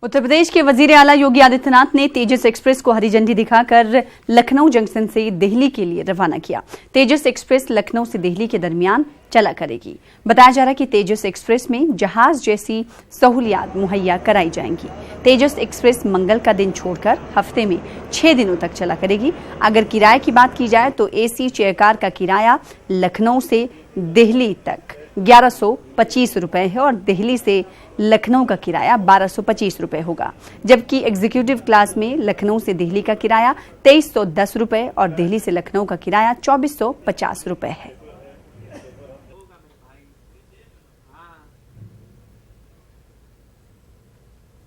उत्तर प्रदेश के वजीर आला योगी आदित्यनाथ ने तेजस एक्सप्रेस को हरी झंडी दिखाकर लखनऊ जंक्शन से दिल्ली के लिए रवाना किया। तेजस एक्सप्रेस लखनऊ से दिल्ली के दरमियान चला करेगी। बताया जा रहा है कि तेजस एक्सप्रेस में जहाज जैसी सहूलियात मुहैया कराई जाएंगी। तेजस एक्सप्रेस मंगल का दिन छोड़कर हफ्ते में 6 दिनों तक चला करेगी। अगर किराए की बात की जाए तो एसी चेयर कार का किराया लखनऊ से दिल्ली तक 1125 रुपए है और दिल्ली से लखनऊ का किराया 1225 रुपए होगा, जबकि एग्जीक्यूटिव क्लास में लखनऊ से दिल्ली का किराया 2310 रुपए और दिल्ली से लखनऊ का किराया 2450 रुपए है।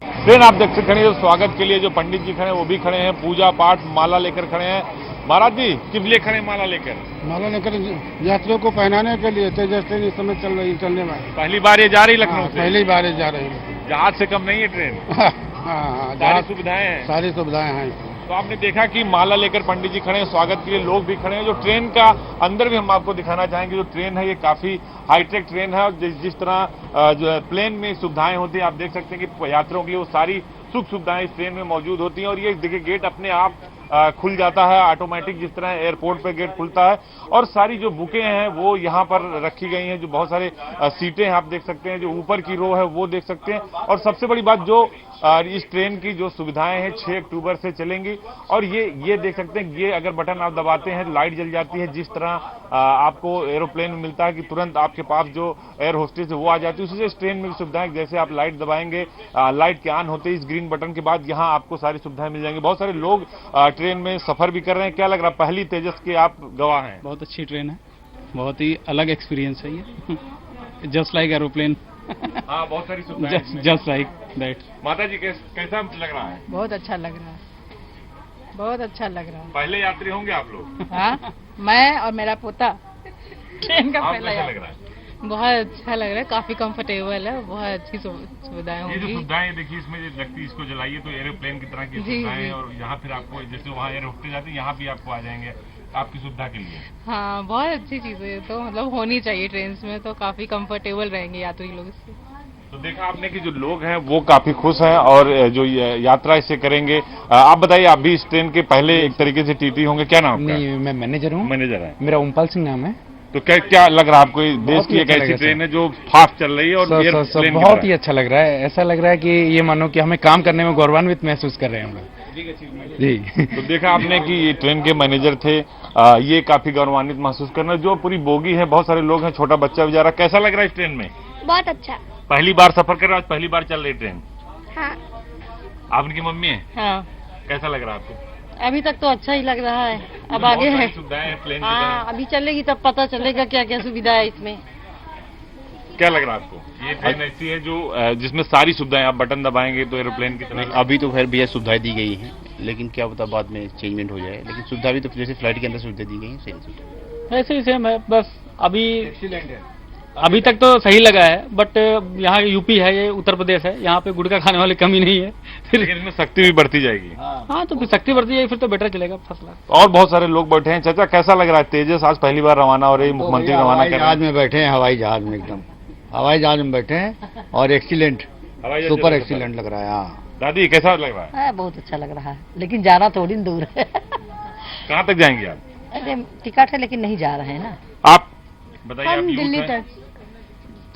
ट्रेन आप देख सकते हैं, स्वागत के लिए जो पंडित जी खड़े हैं वो भी खड़े हैं, पूजा पाठ माला लेकर खड़े हैं। महाराज जी किस लिए खड़े माला लेकर? माला लेकर यात्रियों को पहनाने के लिए। तेजस ट्रेन इस समय चलने वाली। पहली बार ये जा रही लखनऊ से? पहली बार ये जा रही है। जहाज से कम नहीं है ट्रेन? हाँ, सारी सुविधाएं हैं। सारी सुविधाएं हैं। तो आपने देखा कि माला लेकर पंडित जी खड़े हैं, स्वागत के लिए लोग भी खड़े हैं। जो ट्रेन का अंदर भी हम आपको दिखाना चाहेंगे। जो ट्रेन है ये काफी हाईटेक ट्रेन है और जिस तरह जो प्लेन में सुविधाएं होती हैं, आप देख सकते हैं कि यात्रियों के लिए वो सारी सुख सुविधाएं इस ट्रेन में मौजूद होती हैं। और ये देखिए गेट अपने आप खुल जाता है ऑटोमेटिक, जिस तरह एयरपोर्ट पे गेट खुलता है। और सारी जो बुकें हैं वो यहाँ पर रखी गई हैं। जो बहुत सारे सीटें आप देख सकते हैं, जो ऊपर की रो है वो देख सकते हैं। और सबसे बड़ी बात जो इस ट्रेन की जो सुविधाएं हैं 6 अक्टूबर से चलेंगी। और ये देख सकते हैं, ये अगर बटन आप दबाते हैं लाइट जल जाती है। जिस तरह आपको एरोप्लेन में मिलता है कि तुरंत आपके पास जो एयर होस्टेस है वो आ जाती है, उसी से इस ट्रेन में भी सुविधाएं, जैसे आप लाइट दबाएंगे, लाइट के ऑन होते ही इस ग्रीन बटन के बाद यहाँ आपको सारी सुविधाएं मिल जाएंगी। बहुत सारे लोग ट्रेन में सफर भी कर रहे हैं। क्या लग रहा है, पहली तेजस के आप गवाह हैं? बहुत अच्छी ट्रेन है, बहुत ही अलग एक्सपीरियंस है ये। Just like aeroplane. हाँ, बहुत सारी सुविधाएं। Just like that. माता जी कैसा लग रहा है? बहुत अच्छा लग रहा है, बहुत अच्छा लग रहा है। पहले यात्री होंगे आप लोग? हाँ, मैं और मेरा पोता ट्रेन का पहला यात्री। लग रहा है? बहुत अच्छा लग रहा है, काफी कंफर्टेबल है, बहुत अच्छी सुविधाएं होंगी। ये जो सुविधाएं देखिए, इसमें जो लगती है इसको जलाइए तो एरोप्लेन की तरह की सुविधाएं। और यहाँ फिर आपको जैसे वहाँ एयर होस्टेस जाते हैं, यहाँ भी आपको आ जाएंगे आपकी सुविधा के लिए। हाँ, बहुत अच्छी चीज है, तो मतलब होनी चाहिए ट्रेन में, तो काफी कंफर्टेबल रहेंगे यात्री लोग इससे। तो देखा आपने कि जो लोग हैं वो काफी खुश हैं और जो यात्रा इससे करेंगे। आप बताइए, आप भी इस ट्रेन के पहले एक तरीके से टीटी होंगे, क्या नाम? नहीं, मैं मैनेजर हूँ। मैनेजर है? मेरा ओमपाल सिंह नाम है। तो क्या लग रहा है आपको, देश की एक ऐसी ट्रेन है जो फास्ट चल रही है और बहुत ही अच्छा लग रहा है। ऐसा लग रहा है कि ये मानो कि हमें काम करने में गौरवान्वित महसूस कर रहे हैं हम लोग जी। तो देखा आपने कि ये ट्रेन के मैनेजर थे, ये काफी गौरवान्वित महसूस करना। जो पूरी बोगी है, बहुत सारे लोग हैं, छोटा बच्चा भी जा रहा है। कैसा लग रहा है इस ट्रेन में? बहुत अच्छा। पहली बार सफर कर रहा है, पहली बार चल रही ट्रेन? हाँ। आप उनकी मम्मी है? हाँ। कैसा लग रहा है आपको? अभी तक तो अच्छा ही लग रहा है, अब आगे है। सुविधाएं प्लेन हाँ, अभी चलेगी तब पता चलेगा क्या क्या सुविधा है इसमें। क्या लग रहा है आपको? ये ट्रेन ऐसी है जो जिसमें सारी सुविधाएं, आप बटन दबाएंगे तो एरोप्लेन की तरह। अभी तो खैर भैया सुविधाएं दी गई हैं, लेकिन क्या पता बाद में चेंजमेंट हो जाए। लेकिन सुविधा भी तो जैसे फ्लाइट के अंदर सुविधा दी गई है, सही सुविधा ऐसे ही सेम है। बस अभी तक तो सही लगा है, बट यहाँ यूपी है, ये उत्तर प्रदेश है, यहाँ पे गुटखा खाने वाले कमी नहीं है। लेकिन इसमें सख्ती भी बढ़ती जाएगी। हाँ, तो सख्ती बढ़ती जाएगी फिर तो बेटर चलेगा फसला। और बहुत सारे लोग बैठे हैं। चाचा कैसा लग रहा है, तेजस आज पहली बार रवाना हो रही है, मुख्यमंत्री रवाना कर रहे हैं? जहाज में बैठे हैं, हवाई जहाज में, एकदम हवाई जहाज में बैठे हैं और एक्सीलेंट, सुपर एक्सीलेंट लग रहा है। हाँ दादी कैसा लग रहा है? बहुत अच्छा लग रहा है, लेकिन जाना थोड़ी दूर है। कहाँ तक जाएंगे आप? अरे टिकट है लेकिन नहीं जा रहे हैं ना। आप बताइए। हम दिल्ली तक।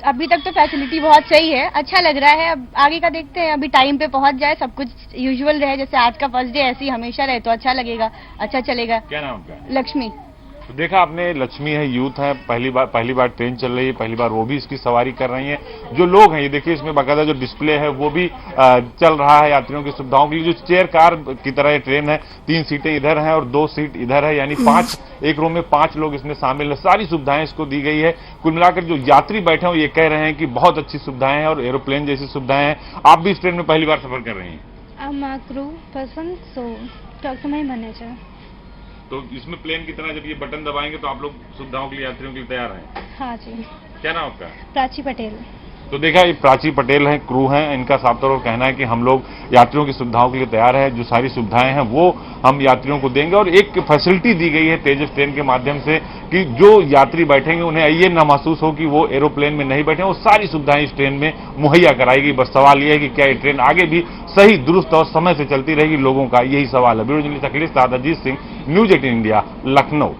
अभी तक तो फैसिलिटी बहुत सही है, अच्छा लग रहा है। अब आगे का देखते हैं, अभी टाइम पे पहुंच जाए, सब कुछ यूजुअल रहे, जैसे आज का फर्स्ट डे ऐसे ही हमेशा रहे तो अच्छा लगेगा, अच्छा चलेगा। क्या नाम आपका? लक्ष्मी। तो देखा आपने, लक्ष्मी है, यूथ है, पहली बार ट्रेन चल रही है, पहली बार वो भी इसकी सवारी कर रही हैं। जो लोग हैं, ये देखिए इसमें बाकायदा जो डिस्प्ले है वो भी चल रहा है यात्रियों की सुविधाओं के लिए। जो चेयर कार की तरह ये ट्रेन है, 3 सीटें इधर हैं और 2 सीट इधर है, यानी 5 एक रो में 5 लोग इसमें शामिल है। सारी सुविधाएं इसको दी गई है। कुल मिलाकर जो यात्री बैठे हैं ये कह रहे हैं कि बहुत अच्छी सुविधाएं हैं और एरोप्लेन जैसी सुविधाएं हैं। आप भी इस ट्रेन में पहली बार सफर कर रही हैं? Crew person, so talk to my manager. तो इसमें प्लेन की तरह जब ये बटन दबाएंगे तो आप लोग सुविधाओं के लिए, यात्रियों के लिए तैयार हैं? हाँ जी। क्या नाम आपका? प्राची पटेल। तो देखा, ये प्राची पटेल हैं, क्रू हैं, इनका साफ तौर पर कहना है कि हम लोग यात्रियों की सुविधाओं के लिए तैयार हैं, जो सारी सुविधाएं हैं वो हम यात्रियों को देंगे। और एक फैसिलिटी दी गई है तेजस ट्रेन के माध्यम से कि जो यात्री बैठेंगे उन्हें ये ना महसूस हो कि वो एरोप्लेन में नहीं बैठे, वो सारी सुविधाएं इस ट्रेन में मुहैया कराएगी। बस सवाल ये है कि क्या ये ट्रेन आगे भी सही दुरुस्त और समय से चलती रहेगी, लोगों का यही सवाल है। ब्यूरो जर्नलिस्ट अखिलेश साहब, अजीत सिंह, न्यूज 18 इंडिया, लखनऊ।